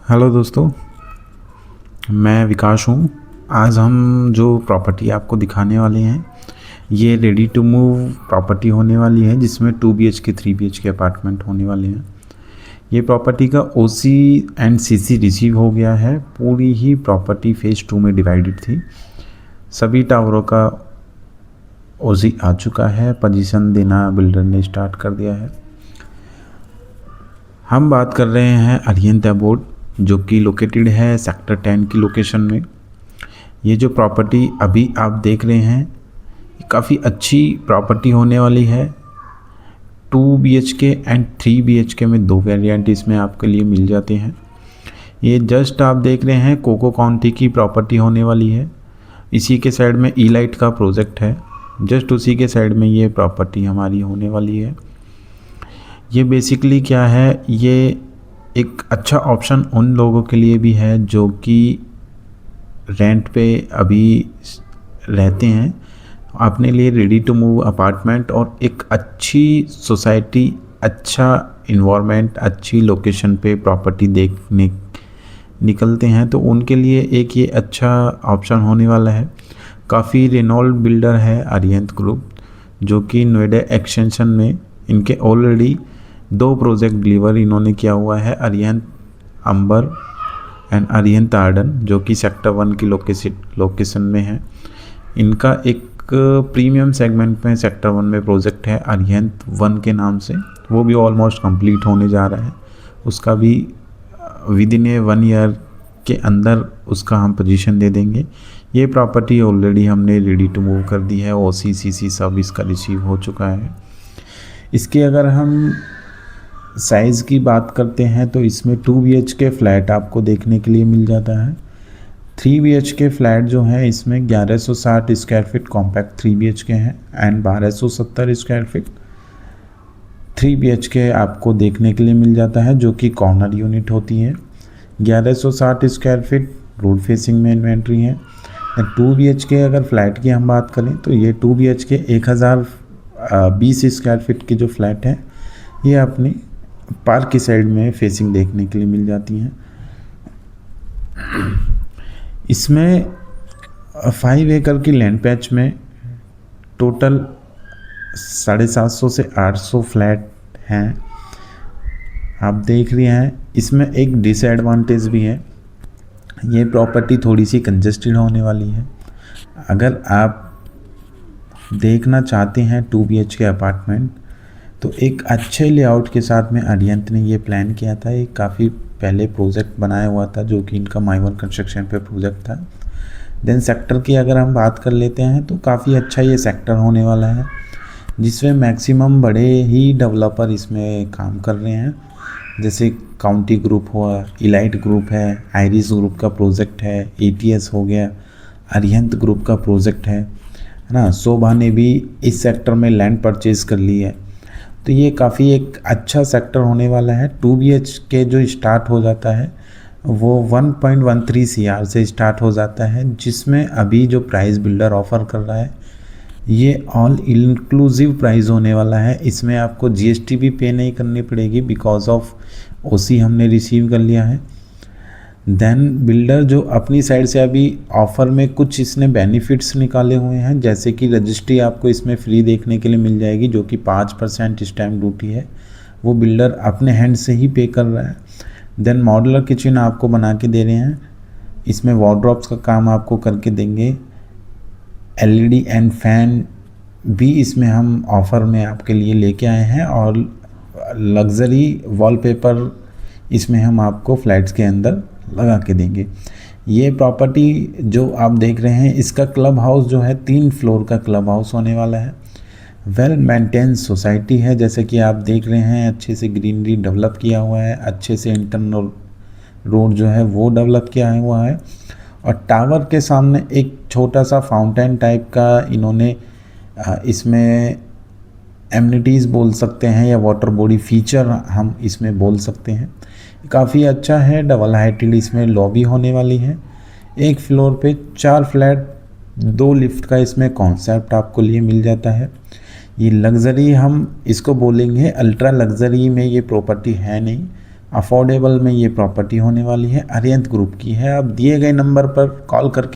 Hello दोस्तों, मैं विकास हूँ। आज हम जो प्रॉपर्टी आपको दिखाने वाले हैं ये रेडी टू मूव प्रॉपर्टी होने वाली है, जिसमें 2 BHK 3 BHK अपार्टमेंट होने वाले हैं। ये प्रॉपर्टी का OC एंड CC रिसीव हो गया है। पूरी ही प्रॉपर्टी फेज़ 2 में डिवाइडेड थी। सभी टावरों का OC आ चुका है। पोजीशन देना बिल्डर ने स्टार्ट कर दिया है। हम बात कर रहे हैं अरिहंत अबोड, जो कि लोकेटेड है सेक्टर 10 की लोकेशन में। ये जो प्रॉपर्टी अभी आप देख रहे हैं ये काफ़ी अच्छी प्रॉपर्टी होने वाली है। 2 BHK एंड 3 BHK में 2 वेरिएंट इसमें आपके लिए मिल जाते हैं। ये जस्ट आप देख रहे हैं कोको काउंटी की प्रॉपर्टी होने वाली है। इसी के साइड में ईलाइट का प्रोजेक्ट है। जस्ट उसी के साइड में ये प्रॉपर्टी हमारी होने वाली है। ये बेसिकली क्या है, ये एक अच्छा ऑप्शन उन लोगों के लिए भी है जो कि रेंट पे अभी रहते हैं, अपने लिए रेडी टू मूव अपार्टमेंट और एक अच्छी सोसाइटी, अच्छा इन्वायरमेंट, अच्छी लोकेशन पे प्रॉपर्टी देखने निकलते हैं, तो उनके लिए एक ये अच्छा ऑप्शन होने वाला है। काफ़ी रेनॉल्ड बिल्डर है अरिहंत ग्रुप, जो कि नोएडा एक्सटेंशन में इनके ऑलरेडी 2 प्रोजेक्ट डिलीवर इन्होंने किया हुआ है, अरिहंत अंबर एंड अरिहंत आर्डन, जो कि सेक्टर 1 की लोकेशन में है। इनका एक प्रीमियम सेगमेंट में सेक्टर 1 में प्रोजेक्ट है अरिहंत 1 के नाम से, वो भी ऑलमोस्ट कंप्लीट होने जा रहा है। उसका भी विद इन 1 ईयर के अंदर उसका हम पोजीशन दे देंगे। ये प्रॉपर्टी ऑलरेडी हमने रेडी टू मूव कर दी है। OC CC सब इसका रिसीव हो चुका है। इसके अगर हम साइज़ की बात करते हैं तो इसमें 2 BHK फ्लैट आपको देखने के लिए मिल जाता है। 3 BHK फ्लैट जो है इसमें 1160 स्क्वायर फीट कॉम्पैक्ट 3 BHK है एंड 1270 स्क्वायर फीट 3 BHK आपको देखने के लिए मिल जाता है, जो कि कॉर्नर यूनिट होती है। 1160 स्क्वायर फीट रोड फेसिंग में इन्वेंट्री है। 2 BHK अगर फ्लैट की हम बात करें तो ये 2 BHK 1020 स्क्वायर फीट की जो फ्लैट है ये अपनी पार्क की साइड में फेसिंग देखने के लिए मिल जाती हैं। इसमें 5 एकड़ की लैंड पैच में टोटल 750 से 800 फ्लैट हैं, आप देख रहे हैं। इसमें एक डिसएडवांटेज भी है, ये प्रॉपर्टी थोड़ी सी कंजेस्टेड होने वाली है। अगर आप देखना चाहते हैं 2 BHK अपार्टमेंट तो एक अच्छे लेआउट के साथ में अरिहंत ने ये प्लान किया था। एक काफ़ी पहले प्रोजेक्ट बनाया हुआ था, जो कि इनका माइवन कंस्ट्रक्शन पे प्रोजेक्ट था। देन सेक्टर की अगर हम बात कर लेते हैं तो काफ़ी अच्छा ये सेक्टर होने वाला है, जिसमें मैक्सिमम बड़े ही डेवलपर इसमें काम कर रहे हैं। जैसे काउंटी ग्रुप हुआ, इलाइट ग्रुप है, आइरिस ग्रुप का प्रोजेक्ट है, ATS हो गया, अरिहंत ग्रुप का प्रोजेक्ट है ना। शोभा ने भी इस सेक्टर में लैंड परचेज कर ली है। तो ये काफ़ी एक अच्छा सेक्टर होने वाला है। 2 BHK जो स्टार्ट हो जाता है वो 1.13 CR से स्टार्ट हो जाता है, जिसमें अभी जो प्राइस बिल्डर ऑफ़र कर रहा है ये ऑल इंक्लूसिव प्राइस होने वाला है। इसमें आपको GST भी पे नहीं करनी पड़ेगी, बिकॉज ऑफ OC हमने रिसीव कर लिया है। देन बिल्डर जो अपनी साइड से अभी ऑफ़र में कुछ इसने बेनिफिट्स निकाले हुए हैं, जैसे कि रजिस्ट्री आपको इसमें फ्री देखने के लिए मिल जाएगी, जो कि 5% स्टैम्प ड्यूटी है, वो बिल्डर अपने हैंड से ही पे कर रहा है। देन मॉड्यूलर किचन आपको बना के दे रहे हैं, इसमें वार्डरोब्स का काम आपको करके देंगे। LED एंड फैन भी इसमें हम ऑफ़र में आपके लिए लेके आए हैं, और लग्जरी वॉलपेपर इसमें हम आपको फ्लैट्स के अंदर लगा के देंगे। ये प्रॉपर्टी जो आप देख रहे हैं इसका क्लब हाउस जो है 3 फ्लोर का क्लब हाउस होने वाला है। वेल मेंटेन सोसाइटी है, जैसे कि आप देख रहे हैं अच्छे से ग्रीनरी डेवलप किया हुआ है, अच्छे से इंटरनल रोड जो है वो डेवलप किया हुआ है, और टावर के सामने एक छोटा सा फाउंटेन टाइप का इन्होंने इसमें एमिनिटीज़ बोल सकते हैं या वाटर बॉडी फीचर हम इसमें बोल सकते हैं। काफ़ी अच्छा है। डबल हाइटेड इसमें लॉबी होने वाली है। एक फ्लोर पे 4 फ्लैट 2 लिफ्ट का इसमें कॉन्सेप्ट आपको लिए मिल जाता है। ये लग्जरी हम इसको बोलेंगे, अल्ट्रा लग्जरी में ये प्रॉपर्टी है नहीं। अफोर्डेबल में ये प्रॉपर्टी होने वाली है, अरिहंत ग्रुप की है। आप दिए गए नंबर पर कॉल करके